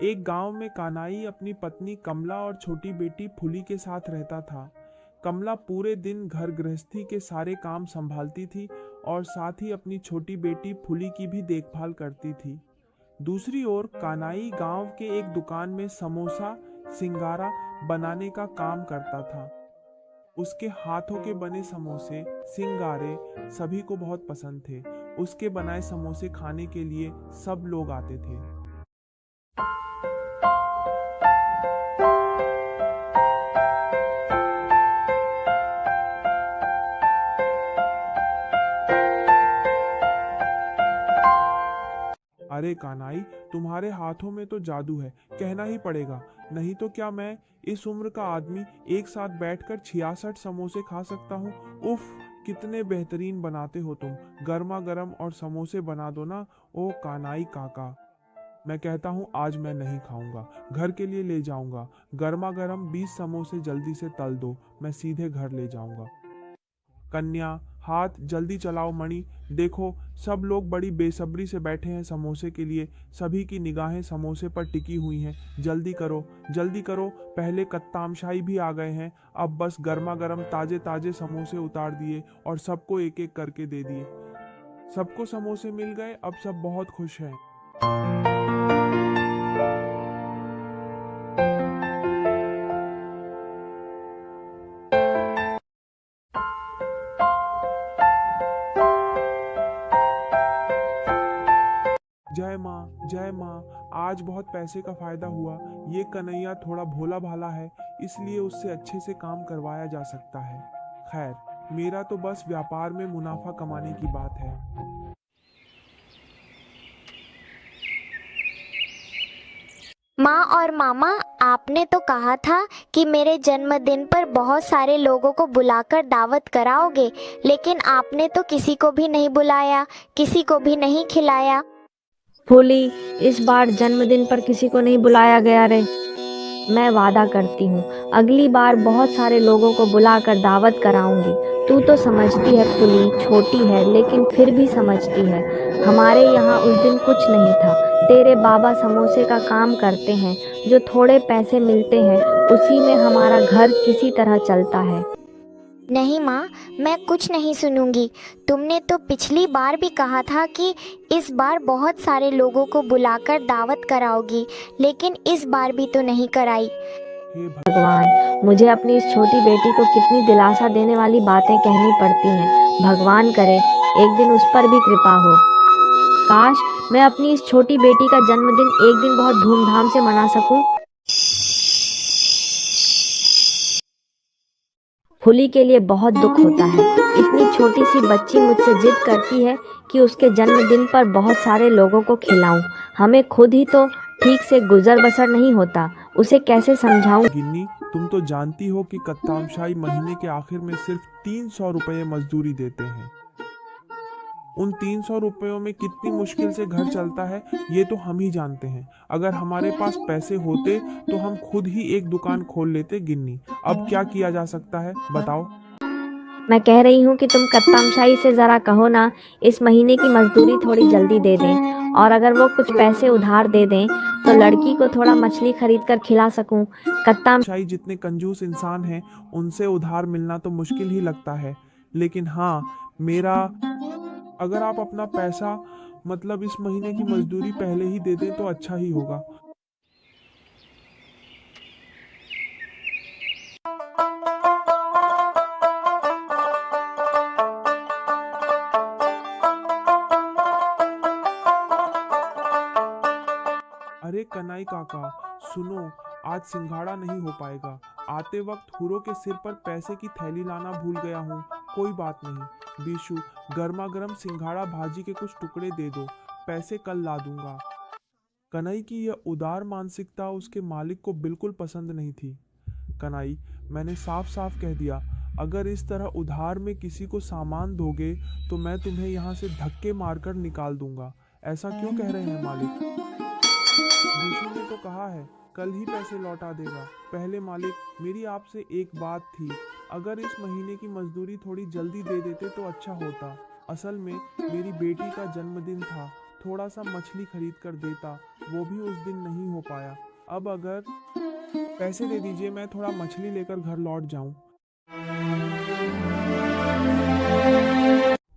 एक गांव में कानाई अपनी पत्नी कमला और छोटी बेटी फुली के साथ रहता था। कमला पूरे दिन घर गृहस्थी के सारे काम संभालती थी और साथ ही अपनी छोटी बेटी फुली की भी देखभाल करती थी। दूसरी ओर कानाई गांव के एक दुकान में समोसा सिंगारा बनाने का काम करता था। उसके हाथों के बने समोसे सिंगारे सभी को बहुत पसंद थे। उसके बनाए समोसे खाने के लिए सब लोग आते थे। अरे कानाई, तुम्हारे हाथों में तो जादू है, कहना ही पड़ेगा। नहीं तो क्या मैं इस उम्र का आदमी एक साथ बैठकर 66 समोसे खा सकता हूँ। उफ, कितने बेहतरीन बनाते हो तुम। गर्मा गर्म और समोसे बना दो ना। ओ कानाई काका, मैं कहता हूँ आज मैं नहीं खाऊंगा, घर के लिए ले जाऊंगा। गर्मा गर्म 20 समोसे जल्दी से तल दो, मैं सीधे घर ले जाऊंगा। कन्या, हाथ जल्दी चलाओ मणि। देखो, सब लोग बड़ी बेसब्री से बैठे हैं समोसे के लिए। सभी की निगाहें समोसे पर टिकी हुई हैं। जल्दी करो, जल्दी करो, पहले कत्तामशाही भी आ गए हैं। अब बस गर्मा गर्म ताजे ताजे समोसे उतार दिए और सबको एक एक करके दे दिए। सबको समोसे मिल गए, अब सब बहुत खुश हैं। जय माँ, जय माँ, आज बहुत पैसे का फायदा हुआ। ये कन्हैया थोड़ा भोला भाला है, इसलिए उससे अच्छे से काम करवाया जा सकता है। खैर, मेरा तो बस व्यापार में मुनाफा कमाने की बात है। माँ और मामा, आपने तो कहा था कि मेरे जन्मदिन पर बहुत सारे लोगों को बुलाकर दावत कराओगे, लेकिन आपने तो किसी को भी नहीं बुलाया, किसी को भी नहीं खिलाया। फूली, इस बार जन्मदिन पर किसी को नहीं बुलाया गया रे। मैं वादा करती हूँ अगली बार बहुत सारे लोगों को बुलाकर दावत कराऊंगी। तू तो समझती है फूली, छोटी है लेकिन फिर भी समझती है। हमारे यहाँ उस दिन कुछ नहीं था। तेरे बाबा समोसे का काम करते हैं, जो थोड़े पैसे मिलते हैं उसी में हमारा घर किसी तरह चलता है। नहीं माँ, मैं कुछ नहीं सुनूंगी। तुमने तो पिछली बार भी कहा था कि इस बार बहुत सारे लोगों को बुलाकर दावत कराओगी, लेकिन इस बार भी तो नहीं कराई। हे भगवान, मुझे अपनी इस छोटी बेटी को कितनी दिलासा देने वाली बातें कहनी पड़ती हैं। भगवान करे एक दिन उस पर भी कृपा हो। काश मैं अपनी इस छोटी बेटी का जन्मदिन एक दिन बहुत धूमधाम से मना सकूं। फुली के लिए बहुत दुख होता है। इतनी छोटी सी बच्ची मुझसे जिद करती है कि उसके जन्मदिन पर बहुत सारे लोगों को खिलाऊं। हमें खुद ही तो ठीक से गुजर बसर नहीं होता, उसे कैसे समझाऊं। गिन्नी, तुम तो जानती हो कि कत्तामशाही महीने के आखिर में सिर्फ 300 रुपये मजदूरी देते हैं। उन 300 रुपयों में कितनी मुश्किल से घर चलता है, ये तो हम ही जानते हैं। अगर हमारे पास पैसे होते तो हम खुद ही एक दुकान खोल लेते। गिन्नी, अब क्या किया जा सकता है, बताओ। मैं कह रही हूँ कि तुम कत्तामशाही से ज़रा कहो ना, इस महीने की मजदूरी थोड़ी जल्दी दे दें, और अगर वो कुछ पैसे उधार दे दें तो लड़की को थोड़ा मछली खरीद कर खिला सकूं। कत्ताम शाही जितने कंजूस इंसान हैं, उनसे उधार मिलना तो मुश्किल ही लगता है। लेकिन हाँ, मेरा अगर आप अपना पैसा मतलब इस महीने की मजदूरी पहले ही दे दें तो अच्छा ही होगा। अरे कनाई काका, सुनो, आज सिंघाड़ा नहीं हो पाएगा। आते वक्त हुरो के सिर पर पैसे की थैली लाना भूल गया हूँ। कोई बात नहीं बीशु, गर्मा गर्म सिंघाड़ा भाजी के कुछ टुकड़े दे दो, पैसे कल ला दूंगा। कनाई की यह उदार मानसिकता उसके मालिक को बिल्कुल पसंद नहीं थी। कनाई, मैंने साफ साफ कह दिया, अगर इस तरह उधार में किसी को सामान दोगे तो मैं तुम्हें यहाँ से धक्के मारकर निकाल दूंगा। ऐसा क्यों कह रहे हैं मालिक? बीशू ने तो कहा है कल ही पैसे लौटा देगा। पहले मालिक, मेरी आपसे एक बात थी, अगर इस महीने की मजदूरी थोड़ी जल्दी दे देते तो अच्छा होता। असल में मेरी बेटी का जन्मदिन था, थोड़ा सा मछली खरीद कर देता, वो भी उस दिन नहीं हो पाया। अब अगर पैसे दे दीजिए, मैं थोड़ा मछली लेकर घर लौट जाऊं।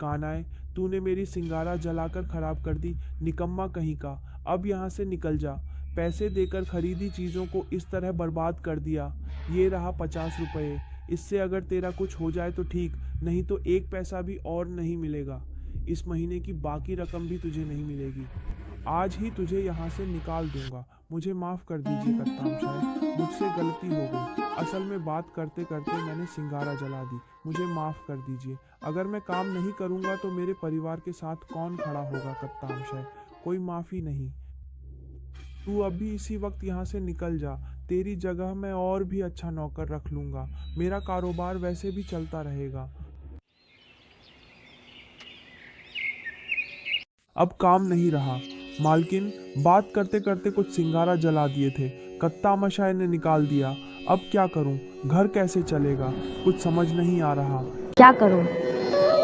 कानाए, तूने मेरी सिंगारा जलाकर खराब कर दी, निकम्मा कहीं का। अब यहाँ से निकल जा। पैसे देकर खरीदी चीज़ों को इस तरह बर्बाद कर दिया। ये रहा 50 रुपये। इससे अगर तेरा कुछ हो जाए तो ठीक, नहीं तो एक पैसा भी और नहीं मिलेगा। इस महीने की बाकी रकम भी तुझे नहीं मिलेगी। आज ही तुझे यहाँ से निकाल दूंगा। मुझे माफ़ कर दीजिए कप्तान साहब, मुझसे गलती हो गई। असल में बात करते करते मैंने सिंगारा जला दी। मुझे माफ़ कर दीजिए। अगर मैं काम नहीं करूँगा तो मेरे परिवार के साथ कौन खड़ा होगा कप्तान साहब? कोई माफ़ी नहीं। तू अभी इसी वक्त यहाँ से निकल जा। तेरी जगह मैं और भी अच्छा नौकर रख लूँगा। मेरा कारोबार वैसे भी चलता रहेगा। अब काम नहीं रहा। मालकिन, बात करते करते कुछ सिंगारा जला दिए थे, कत्ता मशाए ने निकाल दिया। अब क्या करूं? घर कैसे चलेगा? कुछ समझ नहीं आ रहा। क्या करूं?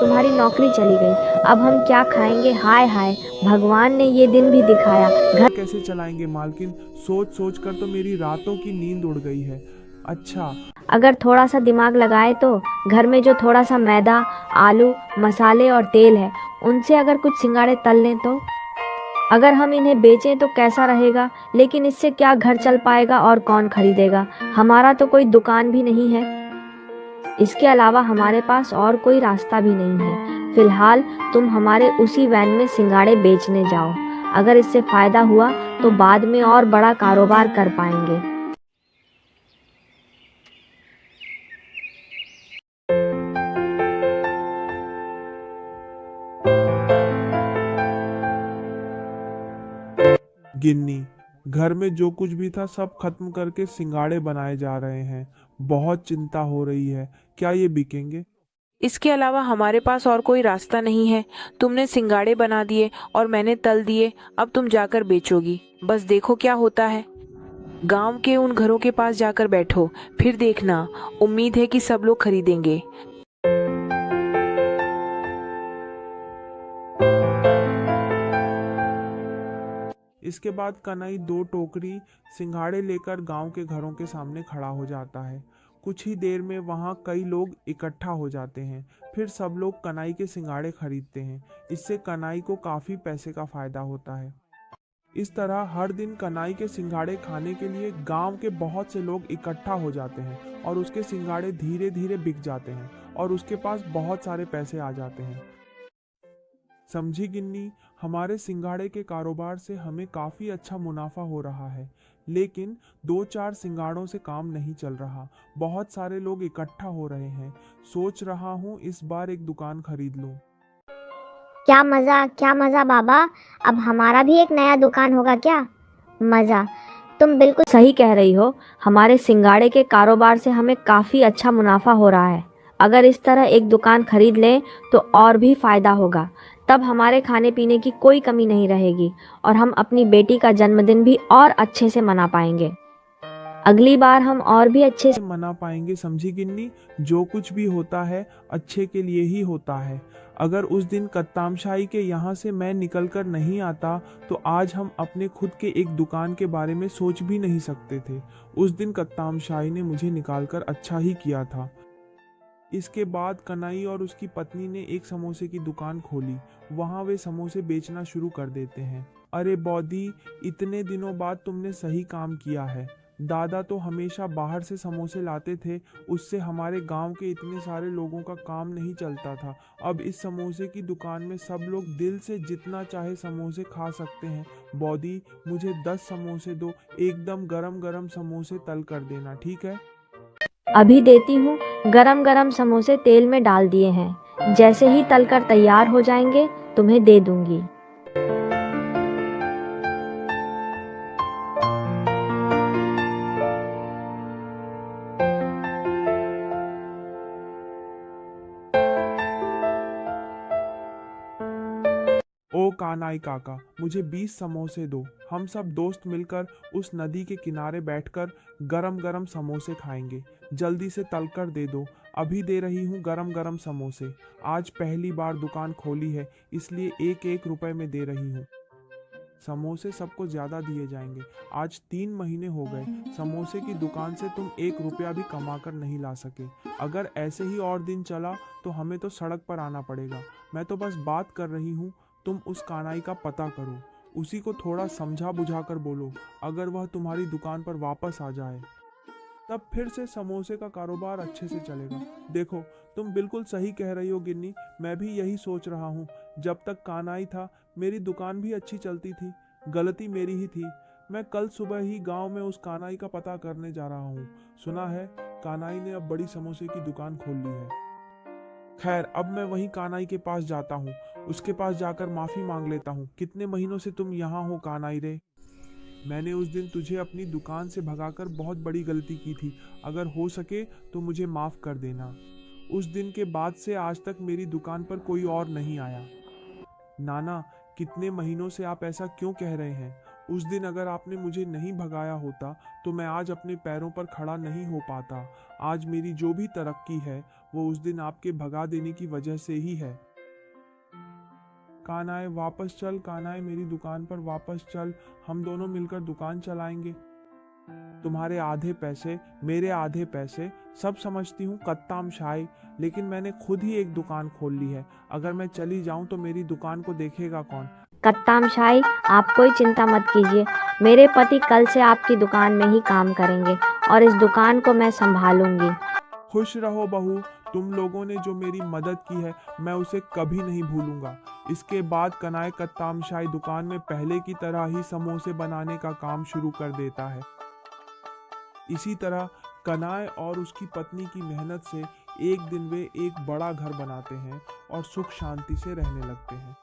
तुम्हारी नौकरी चली गई, अब हम क्या खाएंगे? हाय हाय, भगवान ने ये दिन भी दिखाया। घर कैसे चलाएंगे मालकिन? सोच सोच कर तो मेरी रातों की नींद उड़ गई है। अच्छा, अगर थोड़ा सा दिमाग लगाए तो घर में जो थोड़ा सा मैदा, आलू, मसाले और तेल है, उनसे अगर कुछ सिंगाड़े तल लें तो अगर हम इन्हें बेचें तो कैसा रहेगा? लेकिन इससे क्या घर चल पाएगा और कौन खरीदेगा? हमारा तो कोई दुकान भी नहीं है। इसके अलावा हमारे पास और कोई रास्ता भी नहीं है। फिलहाल तुम हमारे उसी वैन में सिंगाड़े बेचने जाओ। अगर इससे फायदा हुआ तो बाद में और बड़ा कारोबार कर पाएंगे। गिन्नी, घर में जो कुछ भी था सब खत्म करके सिंगाड़े बनाए जा रहे हैं। बहुत चिंता हो रही है। क्या ये बिकेंगे? इसके अलावा हमारे पास और कोई रास्ता नहीं है। तुमने सिंगाड़े बना दिए और मैंने तल दिए, अब तुम जाकर बेचोगी। बस देखो क्या होता है। गांव के उन घरों के पास जाकर बैठो, फिर देखना। उम्मीद है कि सब लोग खरीदेंगे। इसके बाद कन्हई 2 टोकरी सिंघाड़े लेकर गांव के घरों के सामने खड़ा हो जाता है। कुछ ही देर में वहां कई लोग इकट्ठा हो जाते हैं। फिर सब लोग कन्हई के सिंघाड़े खरीदते हैं। इससे कन्हई को काफी पैसे का फायदा होता है। इस तरह हर दिन कन्हई के सिंघाड़े खाने के लिए गांव के बहुत से लोग इकट्ठा हो जाते हैं और उसके सिंघाड़े धीरे धीरे बिक जाते हैं और उसके पास बहुत सारे पैसे आ जाते हैं। समझी गिन्नी, हमारे सिंघाड़े के कारोबार से हमें काफ़ी अच्छा मुनाफा हो रहा है, लेकिन 2-4 सिंगाड़ों से काम नहीं चल रहा। बहुत सारे लोग इकट्ठा हो रहे हैं। सोच रहा हूँ इस बार एक दुकान खरीद लूँ। क्या मज़ा बाबा। अब हमारा भी एक नया दुकान होगा क्या? मज़ा। तुम बिल्कुल सही कह रही हो। हमारे सिंगाड़े के कारोबार से हमें काफ़ी अच्छा मुनाफा हो रहा है। अगर इस तरह एक दुकान खरीद लें तो और भी फ़ायदा होगा। तब हमारे खाने पीने की कोई कमी नहीं रहेगी और हम अपनी बेटी का जन्मदिन भी और अच्छे से मना पाएंगे। अगली बार हम और भी अच्छे से मना पाएंगे। समझी गिन्नी, जो कुछ भी होता है अच्छे के लिए ही होता है। अगर उस दिन कत्तामशाही के यहाँ से मैं निकल कर नहीं आता तो आज हम अपने खुद के एक दुकान के बारे में सोच भी नहीं सकते थे। उस दिन कत्तामशाही ने मुझे निकाल कर अच्छा ही किया था। इसके बाद कन्हई और उसकी पत्नी ने एक समोसे की दुकान खोली। वहां वे समोसे बेचना शुरू कर देते हैं। अरे बौदी, इतने दिनों बाद तुमने सही काम किया है। दादा तो हमेशा बाहर से समोसे लाते थे, उससे हमारे गांव के इतने सारे लोगों का काम नहीं चलता था। अब इस समोसे की दुकान में सब लोग दिल से जितना चाहे समोसे खा सकते हैं। बौदी, मुझे 10 समोसे दो, एकदम गरम गरम समोसे तल कर देना, ठीक है? अभी देती हूँ। गरम गरम समोसे तेल में डाल दिए हैं। जैसे ही तलकर तैयार हो जाएंगे तुम्हें दे दूंगी। ओ कानाई काका, मुझे 20 समोसे दो। हम सब दोस्त मिलकर उस नदी के किनारे बैठकर गरम गरम समोसे खाएंगे। जल्दी से तलकर दे दो। अभी दे रही हूँ गरम गरम समोसे। आज पहली बार दुकान खोली है, इसलिए 1-1 रुपए में दे रही हूँ। समोसे सबको ज़्यादा दिए जाएंगे। आज 3 महीने हो गए, समोसे की दुकान से तुम 1 रुपया भी कमा कर नहीं ला सके। अगर ऐसे ही और दिन चला तो हमें तो सड़क पर आना पड़ेगा। मैं तो बस बात कर रही हूँ, तुम उस कानाई का पता करो, उसी को थोड़ा समझा बुझा कर बोलो। अगर वह तुम्हारी दुकान पर वापस आ जाए तब फिर से समोसे का कारोबार अच्छे से चलेगा। देखो, तुम बिल्कुल सही कह रही हो गिन्नी, मैं भी यही सोच रहा हूँ। जब तक कानाई था मेरी दुकान भी अच्छी चलती थी, गलती मेरी ही थी। मैं कल सुबह ही गांव में उस कानाई का पता करने जा रहा हूँ। सुना है कानाई ने अब बड़ी समोसे की दुकान खोल ली है। खैर, अब मैं वहीं कानाई के पास जाता हूँ, उसके पास जाकर माफी मांग लेता हूँ। कितने महीनों से तुम यहाँ हो कानाई रे? मैंने उस दिन तुझे अपनी दुकान से भगाकर बहुत बड़ी गलती की थी। अगर हो सके तो मुझे माफ कर देना। उस दिन के बाद से आज तक मेरी दुकान पर कोई और नहीं आया। नाना, कितने महीनों से आप ऐसा क्यों कह रहे हैं? उस दिन अगर आपने मुझे नहीं भगाया होता तो मैं आज अपने पैरों पर खड़ा नहीं हो पाता। आज मेरी जो भी तरक्की है वो उस दिन आपके भगा देने की वजह से ही है। कानाई वापस चल, कानाई मेरी दुकान पर वापस चल, हम दोनों मिलकर दुकान चलाएंगे। तुम्हारे आधे पैसे, मेरे आधे पैसे, सब समझती हूँ कत्ताम शाही, लेकिन मैंने खुद ही एक दुकान खोल ली है। अगर मैं चली जाऊँ तो मेरी दुकान को देखेगा कौन? कत्ताम शाही, आप कोई चिंता मत कीजिए। मेरे पति कल से आपकी दुकान में ही काम करेंगे और इस दुकान को मैं संभालूंगी। खुश रहो बहू, तुम लोगों ने जो मेरी मदद की है मैं उसे कभी नहीं भूलूंगा। इसके बाद कनाई कत्तामशाही दुकान में पहले की तरह ही समोसे बनाने का काम शुरू कर देता है। इसी तरह कनाई और उसकी पत्नी की मेहनत से एक दिन वे एक बड़ा घर बनाते हैं और सुख शांति से रहने लगते हैं।